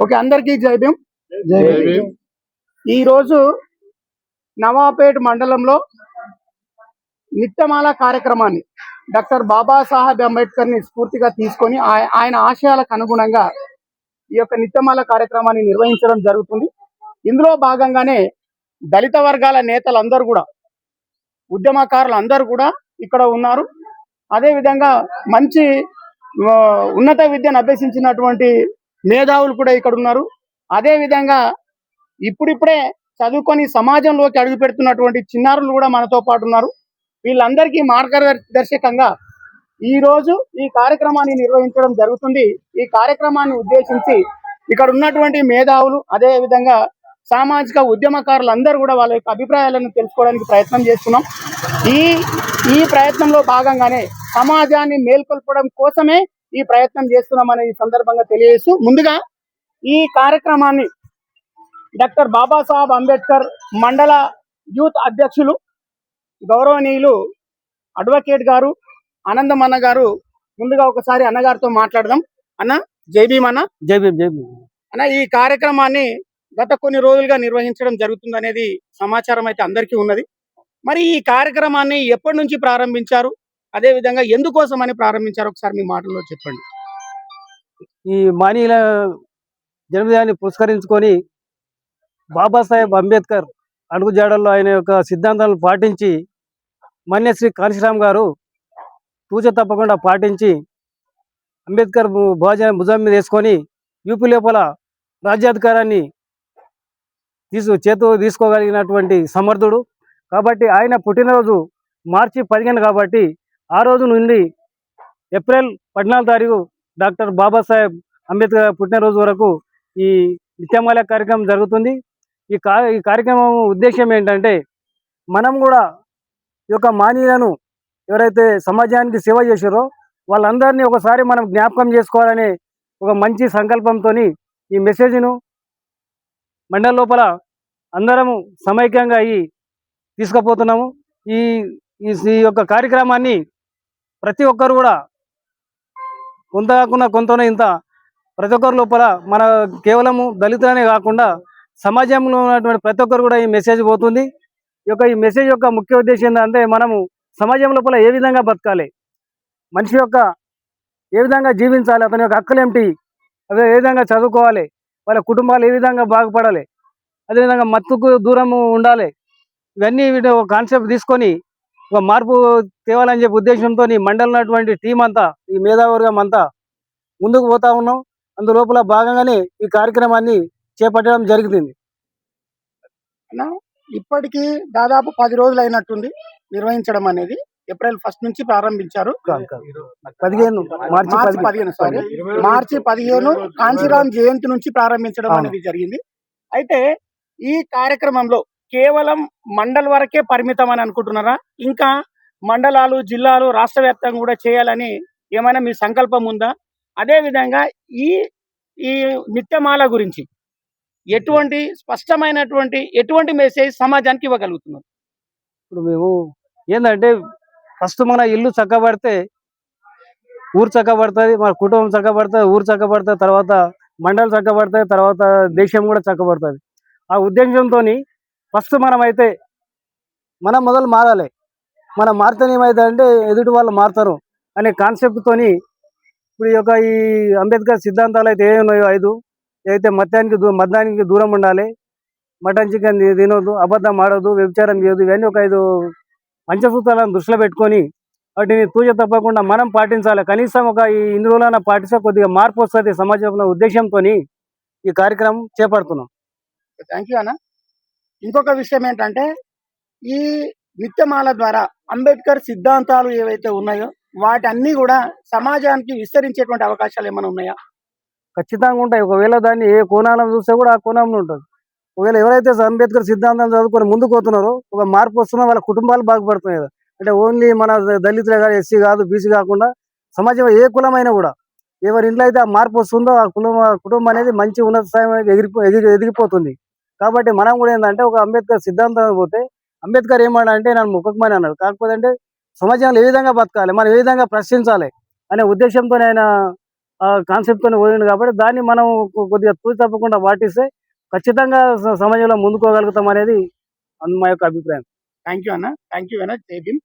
Okay, అందరికీ జై భీమ్. జై భీమ్. ఈ రోజు నవాపేట్ మండలంలో నిత్యమాల కార్యక్రమాన్ని డాక్టర్ బాబాసాహెబ్ అంబేద్కర్ ని స్ఫూర్తిగా తీసుకొని ఆయన ఆశయాలకు అనుగుణంగా ఈ యొక్క నిత్యమాల కార్యక్రమాన్ని నిర్వహించడం జరుగుతుంది. ఇందులో భాగంగానే దళిత వర్గాల నేతలందరూ కూడా, ఉద్యమకారులు అందరూ కూడా ఇక్కడ ఉన్నారు. అదే విధంగా మంచి ఉన్నత విద్యను అభ్యసించినటువంటి మేధావులు కూడా ఇక్కడ ఉన్నారు. అదే విధంగా ఇప్పుడిప్పుడే చదువుకొని సమాజంలోకి అడుగు పెడుతున్నటువంటి చిన్నారులు కూడా మనతో పాటు ఉన్నారు. వీళ్ళందరికీ మార్గదర్శకంగా ఈ రోజు ఈ కార్యక్రమాన్ని నిర్వహించడం జరుగుతుంది. ఈ కార్యక్రమాన్ని ఉద్దేశించి ఇక్కడ ఉన్నటువంటి మేధావులు, అదే విధంగా సామాజిక ఉద్యమకారులు అందరూ కూడా వాళ్ళ యొక్క అభిప్రాయాలను తెలుసుకోవడానికి ప్రయత్నం చేస్తున్నాం. ఈ ప్రయత్నంలో భాగంగానే సమాజాన్ని మేల్కొల్పడం కోసమే ఈ ప్రయత్నం చేస్తున్నామని ఈ సందర్భంగా తెలియజేస్తూ, ముందుగా ఈ కార్యక్రమాన్ని డాక్టర్ బాబాసాహెబ్ అంబేద్కర్ మండల యూత్ అధ్యక్షులు గౌరవనీయులు అడ్వకేట్ గారు ఆనందం అన్న గారు, ముందుగా ఒకసారి అన్నగారితో మాట్లాడదాం. అన్న, జై భీమ్ అన్న. జై భీమ్. జై భీమ్ అన్న, ఈ కార్యక్రమాన్ని గత కొన్ని రోజులుగా నిర్వహించడం జరుగుతుంది అనేది సమాచారం అయితే అందరికీ ఉన్నది. మరి ఈ కార్యక్రమాన్ని ఎప్పటి నుంచి ప్రారంభించారు, అదే విధంగా ఎందుకోసం అని ప్రారంభించారు, ఒకసారి మీ మాటల్లో చెప్పండి. ఈ మానీయుల జన్మదినాన్ని పురస్కరించుకొని బాబాసాహెబ్ అంబేద్కర్ అడుగుజాడల్లో ఆయన యొక్క సిద్ధాంతాలను పాటించి మన్యశ్రీ కాళీశ్రామ్ గారు తూచ తప్పకుండా పాటించి అంబేద్కర్ భుజం మీద వేసుకొని యూపీ లోపల రాజ్యాధికారాన్ని తీసుకోగలిగినటువంటి సమర్థుడు. కాబట్టి ఆయన పుట్టినరోజు మార్చి 15 కాబట్టి ఆ రోజు నుండి ఏప్రిల్ 14 తారీఖు డాక్టర్ బాబాసాహెబ్ అంబేద్కర్ పుట్టినరోజు వరకు ఈ నిత్యమాల కార్యక్రమం జరుగుతుంది. ఈ కార్యక్రమం ఉద్దేశం ఏంటంటే, మనం కూడా ఈ యొక్క మానీయులను ఎవరైతే సమాజానికి సేవ చేశారో వాళ్ళందరినీ ఒకసారి మనం జ్ఞాపకం చేసుకోవాలనే ఒక మంచి సంకల్పంతో ఈ మెసేజ్ను మండల లోపల అందరము సమైక్యంగా అయ్యి తీసుకుపోతున్నాము. ఈ యొక్క కార్యక్రమాన్ని ప్రతి ఒక్కరు కూడా కొంత కాకుండా కొంతనే ఇంత ప్రతి ఒక్కరి లోపల మన కేవలము దళితులనే కాకుండా సమాజంలో ఉన్నటువంటి ప్రతి ఒక్కరు కూడా ఈ మెసేజ్ పోతుంది. ఈ మెసేజ్ యొక్క ముఖ్య ఉద్దేశం ఏంటంటే, మనము సమాజం లోపల ఏ విధంగా బతకాలి, మనిషి యొక్క ఏ విధంగా జీవించాలి, అతని యొక్క హక్కులు ఏమిటి, అదే ఏ విధంగా చదువుకోవాలి, వాళ్ళ కుటుంబాలు ఏ విధంగా బాగుపడాలి, అదేవిధంగా మత్తుకు దూరం ఉండాలి. ఇవన్నీ ఒక కాన్సెప్ట్ తీసుకొని ఒక మార్పు తేవాలని చెప్పి ఉద్దేశంతో మండలం ఉన్నటువంటి టీం అంతా, ఈ మేధావర్గం అంతా ముందుకు పోతా ఉన్నాం. అందులోపల భాగంగానే ఈ కార్యక్రమాన్ని చేపట్టడం జరిగింది. ఇప్పటికీ దాదాపు 10 రోజులు అయినట్టుంది నిర్వహించడం అనేది. ఏప్రిల్ 1 నుంచి ప్రారంభించారు. 15 మార్చి 15 కాంచీరామ్ జయంతి నుంచి ప్రారంభించడం అనేది జరిగింది. అయితే ఈ కార్యక్రమంలో కేవలం మండల్ వరకే పరిమితం అని అనుకుంటున్నారా, ఇంకా మండలాలు, జిల్లాలు, రాష్ట్ర వ్యాప్తంగా కూడా చేయాలని ఏమైనా మీ సంకల్పం ఉందా? అదే విధంగా ఈ నిత్యమాల గురించి ఎటువంటి మెసేజ్ సమాజానికి ఇవ్వగలుగుతున్నారు? ఇప్పుడు మేము ఏంటంటే, ఫస్ట్ మన ఇల్లు చక్కబడితే ఊరు చక్కబడుతుంది, మన కుటుంబం చక్కబడుతుంది, ఊరు చక్కబడుతుంది, తర్వాత మండలం చక్కబడుతుంది, తర్వాత దేశం కూడా చక్కబడుతుంది. ఆ ఉద్దేశంతో ఫస్ట్ మనం మొదలు మారాలి. మనం మారితే ఏమైతే అంటే ఎదుటి వాళ్ళు మారుతారు అనే కాన్సెప్ట్తోని ఇప్పుడు ఈ అంబేద్కర్ సిద్ధాంతాలు అయితే ఏమున్నాయో 5, అయితే మద్యానికి దూరం ఉండాలి, మటన్ చికెన్ తినొద్దు, అబద్ధం ఆడొద్దు, వ్యభిచారం చేయొద్దు, ఇవన్నీ ఒక 5 పంచసూత్రాలను దృష్టిలో పెట్టుకొని వాటిని తూచ తప్పకుండా మనం పాటించాలి. కనీసం ఇన్ని రోజులైనా పాటిస్తే కొద్దిగా మార్పు వస్తుంది సమాజంలో ఉద్దేశంతో ఈ కార్యక్రమం చేపడుతున్నాం. థ్యాంక్ యూ అన్న. ఇంకొక విషయం ఏంటంటే, ఈ నిత్యమాల ద్వారా అంబేద్కర్ సిద్ధాంతాలు ఏవైతే ఉన్నాయో వాటన్నీ కూడా సమాజానికి విస్తరించేటువంటి అవకాశాలు ఏమైనా ఉన్నాయా? ఖచ్చితంగా ఉంటాయి. ఒకవేళ దాన్ని ఏ కోణాలను చూస్తే కూడా ఆ కోణంలో ఉంటుంది. ఒకవేళ ఎవరైతే అంబేద్కర్ సిద్ధాంతాలు చదువుకొని ముందుకు పోతున్నారో ఒక మార్పు వస్తున్నా వాళ్ళ కుటుంబాలు బాగుపడుతున్నాయి కదా. అంటే ఓన్లీ మన దళితులే కాదు, ఎస్సీ కాదు, బీసీ కాకుండా సమాజంలో ఏ కులమైనా కూడా ఎవరి ఇంట్లో అయితే ఆ మార్పు వస్తుందో ఆ కుటుంబం అనేది మంచి ఉన్నత స్థాయి ఎదిగిపోతుంది. కాబట్టి మనం కూడా ఏంటంటే, ఒక అంబేద్కర్ సిద్ధాంతం పోతే అంబేద్కర్ ఏమన్నాడంటే, నన్ను ముఖమని అన్నాడు. కాకపోతే అంటే సమాజంలో ఏ విధంగా బతకాలి, మనం ఏ విధంగా ప్రశ్నించాలి అనే ఉద్దేశంతో ఆయన కాన్సెప్ట్ తో పోయింది కాబట్టి దాన్ని మనం కొద్దిగా తూచి తప్పకుండా పాటిస్తే ఖచ్చితంగా సమాజంలో ముందుకోగలుగుతాం అనేది మా యొక్క అభిప్రాయం. థ్యాంక్ యూ అన్న, థ్యాంక్ యూ అన్న, జై భీమ్.